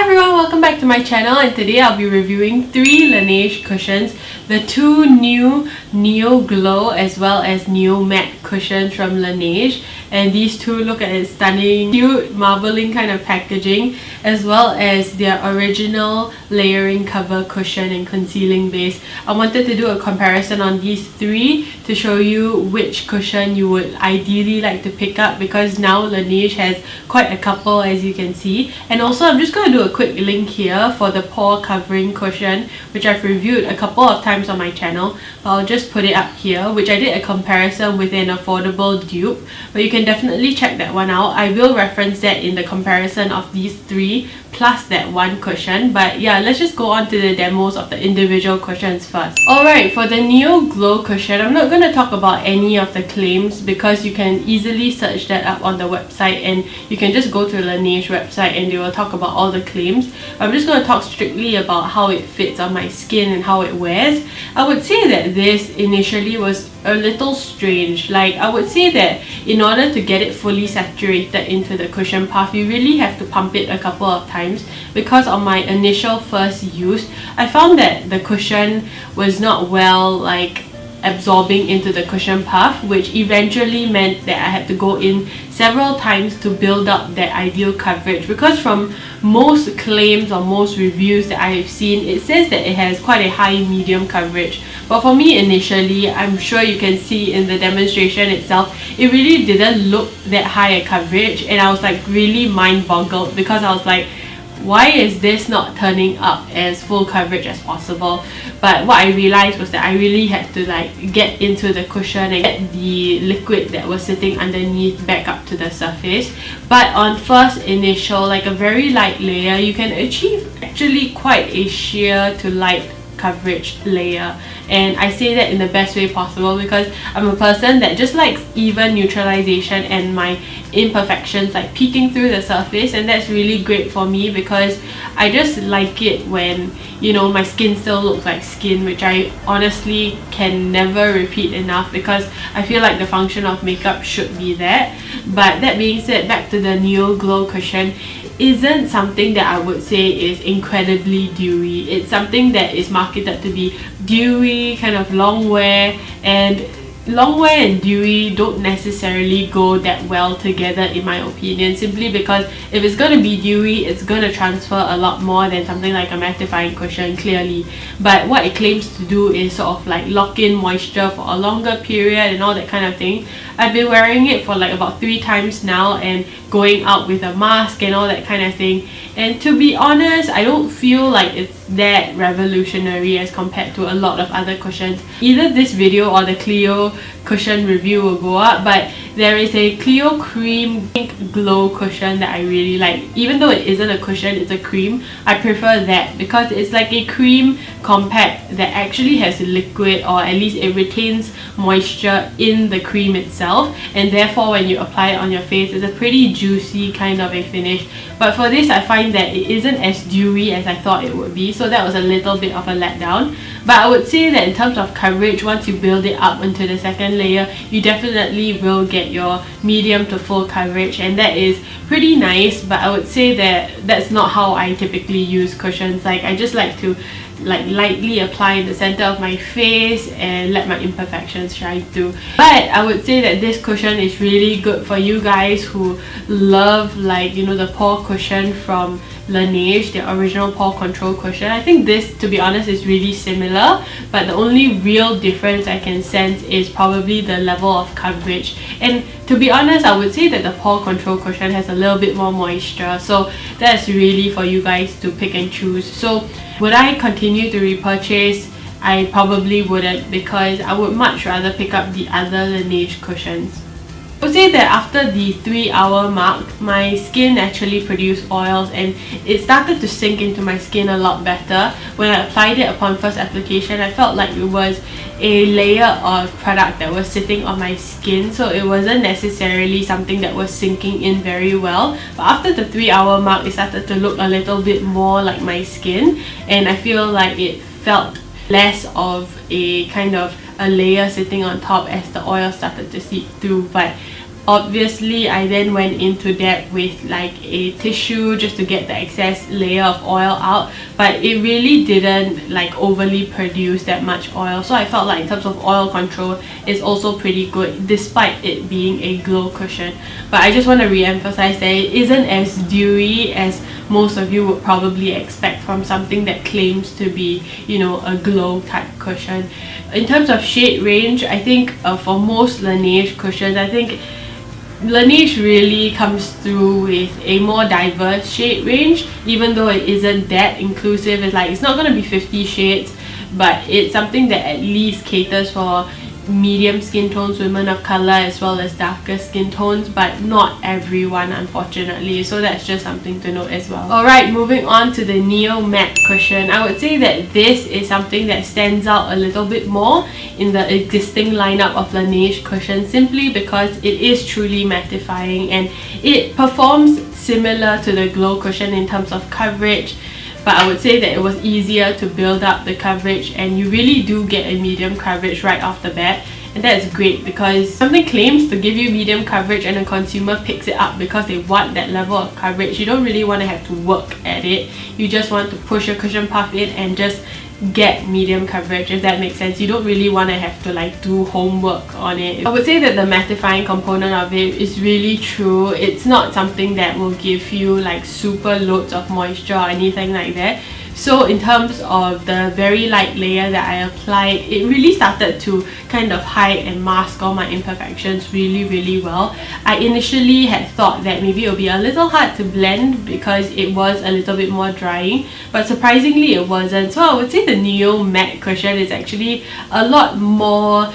everyone, welcome back to my channel, and today I'll be reviewing 3 Laneige cushions, the 2 new Neo Glow as well as Neo Matte cushions from Laneige. And these two look at its stunning, cute, marbling kind of packaging, as well as their original layering cover cushion and concealing base. I wanted to do a comparison on these 3 to show you which cushion you would ideally like to pick up, because now Laneige has quite a couple, as you can see. And also I'm just going to do a quick link here for the Pore covering cushion, which I've reviewed a couple of times on my channel, but I'll just put it up here, which I did a comparison with an affordable dupe, but you can definitely check that one out. I will reference that in the comparison of these 3 plus that one cushion. But yeah, let's just go on to the demos of the individual cushions first. Alright, for the Neo Glow cushion, I'm not going to talk about any of the claims because you can easily search that up on the website, and you can just go to the Laneige website and they will talk about all the claims. I'm just going to talk strictly about how it fits on my skin and how it wears. I would say that this initially was a little strange. Like, I would say that in order to get it fully saturated into the cushion puff, you really have to pump it a couple of times, because on my initial first use, I found that the cushion was not well absorbing into the cushion puff, which eventually meant that I had to go in several times to build up that ideal coverage. Because from most claims or most reviews that I have seen, it says that it has quite a high medium coverage, but for me initially, I'm sure you can see in the demonstration itself, it really didn't look that high a coverage, and I was like really mind boggled, because I was like, why is this not turning up as full coverage as possible? But what I realized was that I really had to get into the cushion and get the liquid that was sitting underneath back up to the surface. But on first initial, a very light layer, you can achieve actually quite a sheer to light coverage layer. And I say that in the best way possible because I'm a person that just likes even neutralization and my imperfections peeking through the surface, and that's really great for me because I just like it when, you know, my skin still looks like skin, which I honestly can never repeat enough because I feel like the function of makeup should be that. But that being said, back to the Neo Glow cushion, isn't something that I would say is incredibly dewy. It's something that is marketed to be dewy, kind of long wear, and long wear and dewy don't necessarily go that well together in my opinion, simply because if it's going to be dewy, it's going to transfer a lot more than something like a mattifying cushion, clearly. But what it claims to do is sort of lock in moisture for a longer period and all that kind of thing. I've been wearing it for about 3 times now and going out with a mask and all that kind of thing, and to be honest, I don't feel like it's that revolutionary as compared to a lot of other cushions. Either this video or the Clio cushion review will go up, but there is a Clio cream pink glow cushion that I really like. Even though it isn't a cushion, it's a cream, I prefer that because it's like a cream compact that actually has liquid, or at least it retains moisture in the cream itself, and therefore when you apply it on your face, it's a pretty juicy kind of a finish. But for this, I find that it isn't as dewy as I thought it would be, so that was a little bit of a letdown. But I would say that in terms of coverage, once you build it up into the second layer, you definitely will get your medium to full coverage, and that is pretty nice. But I would say that that's not how I typically use cushions. I just like to lightly apply in the center of my face and let my imperfections shine through. But I would say that this cushion is really good for you guys who love the Pore cushion from Laneige, the original Pore Control cushion. I think this, to be honest, is really similar, but the only real difference I can sense is probably the level of coverage. And to be honest, I would say that the Pore Control cushion has a little bit more moisture, so that's really for you guys to pick and choose. So would I continue to repurchase? I probably wouldn't, because I would much rather pick up the other Laneige cushions. I would say that after the 3-hour mark, my skin actually produced oils and it started to sink into my skin a lot better. When I applied it upon first application, I felt like it was a layer of product that was sitting on my skin, so it wasn't necessarily something that was sinking in very well. But after the 3-hour mark, it started to look a little bit more like my skin, and I feel like it felt less of a kind of a layer sitting on top as the oil started to seep through. But Obviously, I then went into depth with like a tissue just to get the excess layer of oil out, but it really didn't like overly produce that much oil. So I felt like in terms of oil control, it's also pretty good despite it being a glow cushion. But I just want to re-emphasize that it isn't as dewy as most of you would probably expect from something that claims to be, you know, a glow type cushion. In terms of shade range, I think for most Laneige cushions, I think Laneige really comes through with a more diverse shade range, even though it isn't that inclusive. It's not going to be 50 shades, but it's something that at least caters for medium skin tones, women of color, as well as darker skin tones, but not everyone, unfortunately. So that's just something to note as well. Alright, moving on to the Neo Matte cushion. I would say that this is something that stands out a little bit more in the existing lineup of Laneige cushions, simply because it is truly mattifying and it performs similar to the glow cushion in terms of coverage. But I would say that it was easier to build up the coverage, and you really do get a medium coverage right off the bat. And that's great because something claims to give you medium coverage and a consumer picks it up because they want that level of coverage. You don't really want to have to work at it. You just want to push your cushion puff in and just get medium coverage, if that makes sense. You don't really want to have to like do homework on it. I would say that the mattifying component of it is really true. It's not something that will give you like super loads of moisture or anything like that. So in terms of the very light layer that I applied, it really started to kind of hide and mask all my imperfections really well. I initially had thought that maybe it would be a little hard to blend because it was a little bit more drying, but surprisingly it wasn't. So I would say the Neo Matte cushion is actually a lot more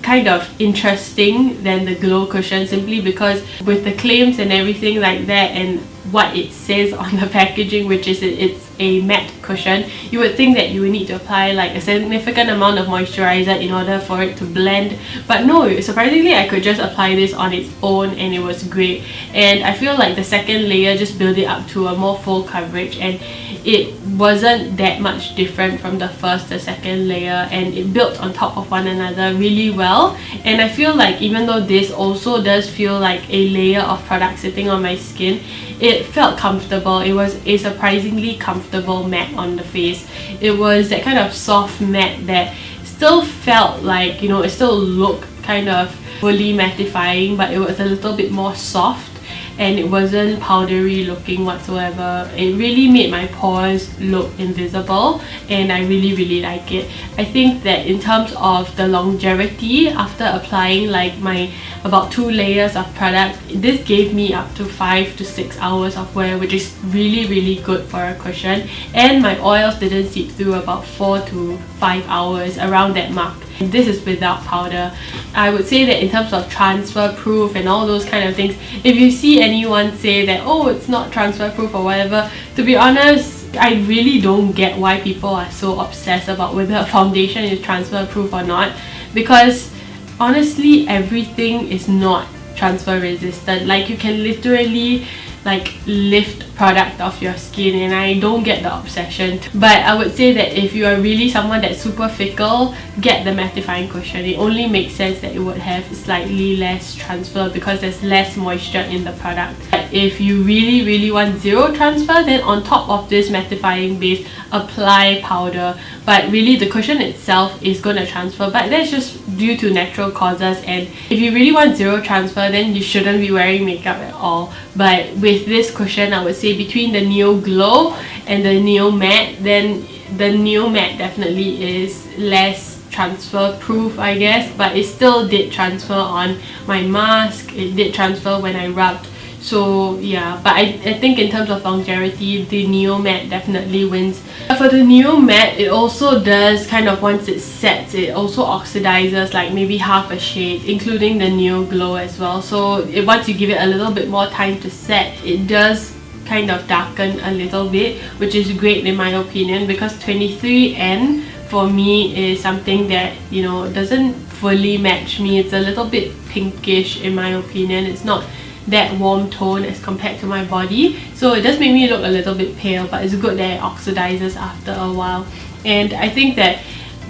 kind of interesting than the glow cushion, simply because with the claims and everything like that and what it says on the packaging, which is it's a matte cushion, you would think that you would need to apply like a significant amount of moisturizer in order for it to blend. But no, surprisingly I could just apply this on its own and it was great. And I feel like the second layer just built it up to a more full coverage, and it wasn't that much different from the first to second layer, and it built on top of one another really well. And I feel like even though this also does feel like a layer of product sitting on my skin, it felt comfortable. It was a surprisingly comfortable matte on the face. It was that kind of soft matte that still felt like, you know, it still looked kind of fully mattifying, but it was a little bit more soft and it wasn't powdery looking whatsoever. It really made my pores look invisible, and I really like it. I think that in terms of the longevity, after applying like my about 2 layers of product, this gave me up to 5 to 6 hours of wear, which is really good for a cushion. And my oils didn't seep through about 4 to 5 hours, around that mark. This is without powder. I would say that in terms of transfer proof and all those kind of things, if you see anyone say that, oh, it's not transfer proof or whatever, to be honest, I really don't get why people are so obsessed about whether a foundation is transfer proof or not, because honestly everything is not transfer resistant. Like, you can literally like lift product off your skin, and I don't get the obsession. But I would say that if you are really someone that's super fickle, get the mattifying cushion. It only makes sense that it would have slightly less transfer because there's less moisture in the product. But if you really want zero transfer, then on top of this mattifying base, apply powder. But really the cushion itself is going to transfer, but that's just due to natural causes. And if you really want zero transfer, then you shouldn't be wearing makeup at all. But with this cushion, I would say between the Neo Glow and the Neo Matte, then the Neo Matte definitely is less transfer proof, I guess, but it still did transfer on my mask. It did transfer when I rubbed. So yeah, but I think in terms of longevity, the Neo Matte definitely wins. For the Neo Matte, it also does kind of, once it sets, it also oxidizes like maybe half a shade, including the Neo Glow as well. So once you give it a little bit more time to set, it does kind of darken a little bit, which is great in my opinion, because 23N for me is something that, you know, doesn't fully match me. It's a little bit pinkish in my opinion. It's not that warm tone as compared to my body, so it does make me look a little bit pale, but it's good that it oxidizes after a while. And I think that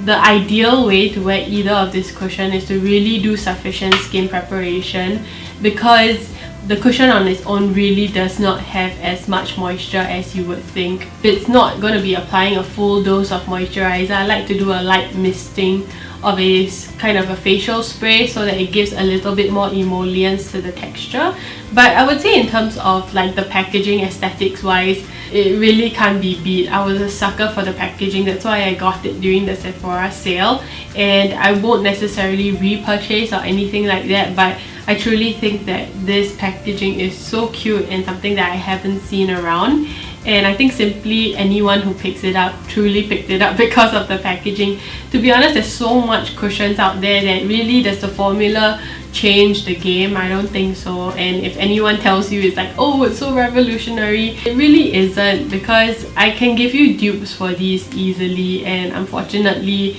the ideal way to wear either of this cushion is to really do sufficient skin preparation. because the cushion on its own really does not have as much moisture as you would think. It's not going to be applying a full dose of moisturizer. I like to do a light misting of a kind of a facial spray so that it gives a little bit more emollients to the texture. But I would say in terms of like the packaging aesthetics wise, it really can't be beat. I was a sucker for the packaging, that's why I got it during the Sephora sale, and I won't necessarily repurchase or anything like that, but I truly think that this packaging is so cute and something that I haven't seen around. And I think simply anyone who picks it up truly picked it up because of the packaging. To be honest, there's so much cushions out there that really does the formula change the game? I don't think so. And if anyone tells you it's like, oh, it's so revolutionary, it really isn't, because I can give you dupes for these easily, and unfortunately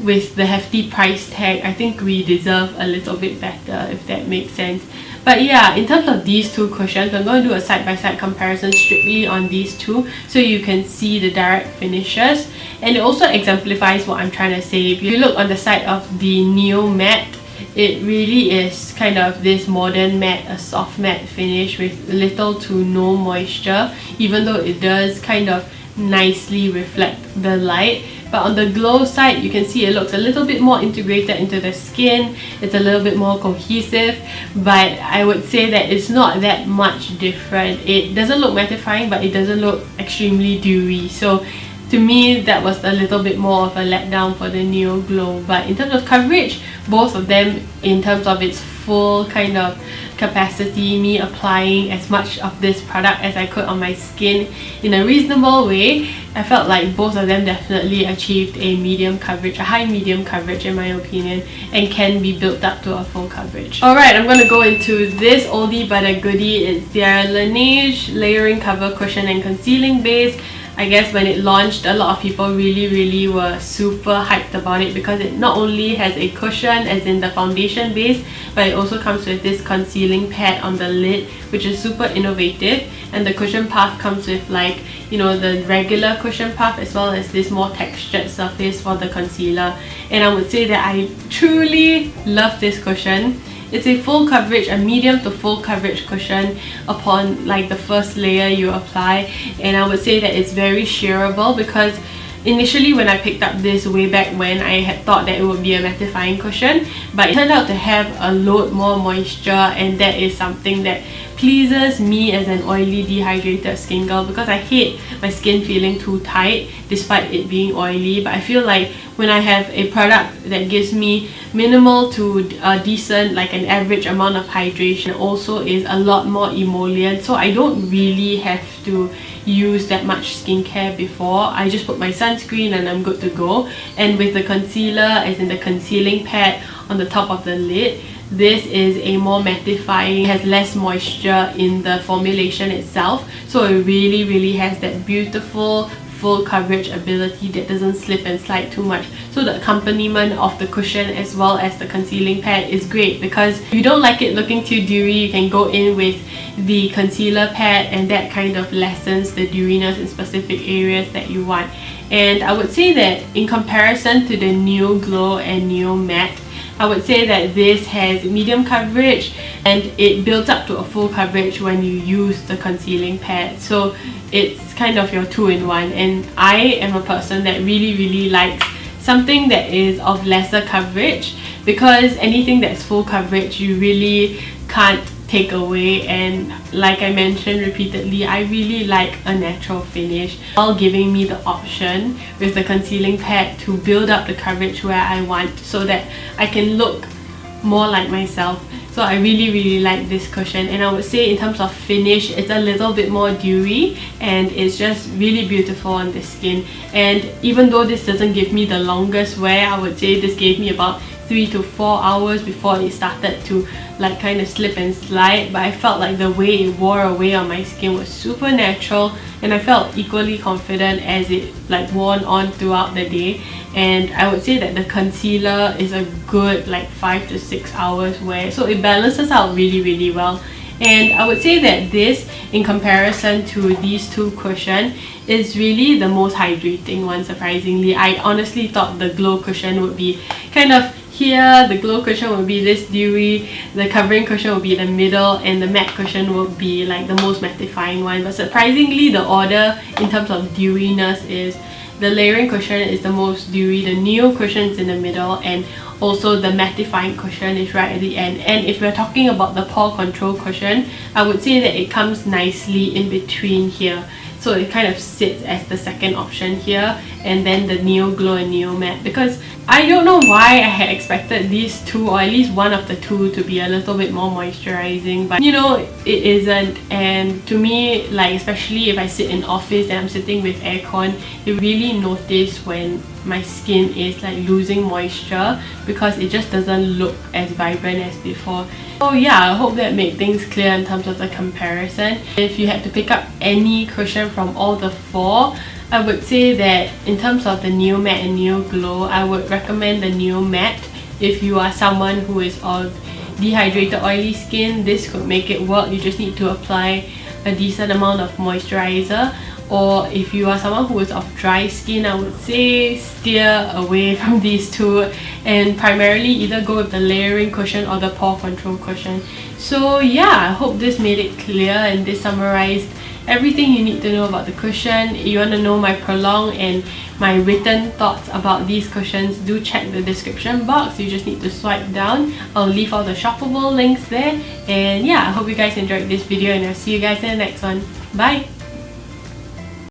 with the hefty price tag, I think we deserve a little bit better, if that makes sense. But yeah, in terms of these two cushions, I'm going to do a side-by-side comparison strictly on these two so you can see the direct finishes, and it also exemplifies what I'm trying to say. If you look on the side of the Neo Matte, it really is kind of this modern matte, a soft matte finish with little to no moisture, even though it does kind of nicely reflect the light. But on the glow side, you can see it looks a little bit more integrated into the skin. It's a little bit more cohesive, but I would say that it's not that much different. It doesn't look mattifying, but it doesn't look extremely dewy. So to me, that was a little bit more of a letdown for the Neo Glow. But in terms of coverage, both of them, in terms of its full kind of capacity, me applying as much of this product as I could on my skin in a reasonable way, I felt like both of them definitely achieved a medium coverage, a high medium coverage in my opinion, and can be built up to a full coverage. Alright, I'm going to go into this oldie but a goodie. It's their Laneige Layering Cover Cushion and Concealing Base. I guess when it launched, a lot of people really were super hyped about it because it not only has a cushion as in the foundation base, but it also comes with this concealing pad on the lid, which is super innovative. And the cushion puff comes with, like, you know, the regular cushion puff as well as this more textured surface for the concealer. And I would say that I truly love this cushion. It's a full coverage, a medium to full coverage cushion upon like the first layer you apply, and I would say that it's very shearable, because initially when I picked up this way back when, I had thought that it would be a mattifying cushion, but it turned out to have a lot more moisture, and that is something that pleases me as an oily, dehydrated skin girl, because I hate my skin feeling too tight despite it being oily. But I feel like when I have a product that gives me minimal to decent, like an average amount of hydration, also is a lot more emollient, so I don't really have to use that much skincare before. I just put my sunscreen and I'm good to go. And with the concealer, as in the concealing pad on the top of the lid, this is a more mattifying, has less moisture in the formulation itself, so it really has that beautiful full coverage ability that doesn't slip and slide too much. So the accompaniment of the cushion as well as the concealing pad is great, because if you don't like it looking too dewy, you can go in with the concealer pad, and that kind of lessens the dewiness in specific areas that you want. And I would say that in comparison to the Neo Glow and Neo Matte, I would say that this has medium coverage and it builds up to a full coverage when you use the concealing pad. So it's kind of your two-in-one, and I am a person that really likes something that is of lesser coverage, because anything that's full coverage you really can't take away. And like I mentioned repeatedly, I really like a natural finish, while giving me the option with the concealing pad to build up the coverage where I want, so that I can look more like myself. So I really like this cushion, and I would say in terms of finish, it's a little bit more dewy and it's just really beautiful on the skin. And even though this doesn't give me the longest wear, I would say this gave me about 3 to 4 hours before it started to like kind of slip and slide, but I felt like the way it wore away on my skin was super natural, and I felt equally confident as it like wore on throughout the day. And I would say that the concealer is a good like 5 to 6 hours wear, so it balances out really well. And I would say that this, in comparison to these two cushions, is really the most hydrating one, surprisingly. I honestly thought the glow cushion would be kind of here, the glow cushion would be this dewy, the covering cushion would be in the middle, and the matte cushion would be like the most mattifying one. But surprisingly, the order in terms of dewiness is the layering cushion is the most dewy, the Neo cushion is in the middle, and also the mattifying cushion is right at the end. And if we're talking about the pore control cushion, I would say that it comes nicely in between here. So it kind of sits as the second option here, and then the Neo Glow and Neo Matte, because I don't know why I had expected these two, or at least one of the two, to be a little bit more moisturizing, but you know, it isn't. And to me, like especially if I sit in office and I'm sitting with aircon, you really notice when my skin is like losing moisture because it just doesn't look as vibrant as before. So yeah, I hope that made things clear in terms of the comparison. If you had to pick up any cushion from all the four, I would say that in terms of the Neo Matte and Neo Glow, I would recommend the Neo Matte. If you are someone who is of dehydrated oily skin, this could make it work. You just need to apply a decent amount of moisturizer. Or if you are someone who is of dry skin, I would say steer away from these two and primarily either go with the layering cushion or the pore control cushion. So yeah, I hope this made it clear and this summarized everything you need to know about the cushion. If you want to know my prolonged and my written thoughts about these cushions, do check the description box. You just need to swipe down. I'll leave all the shoppable links there. And yeah, I hope you guys enjoyed this video and I'll see you guys in the next one. Bye!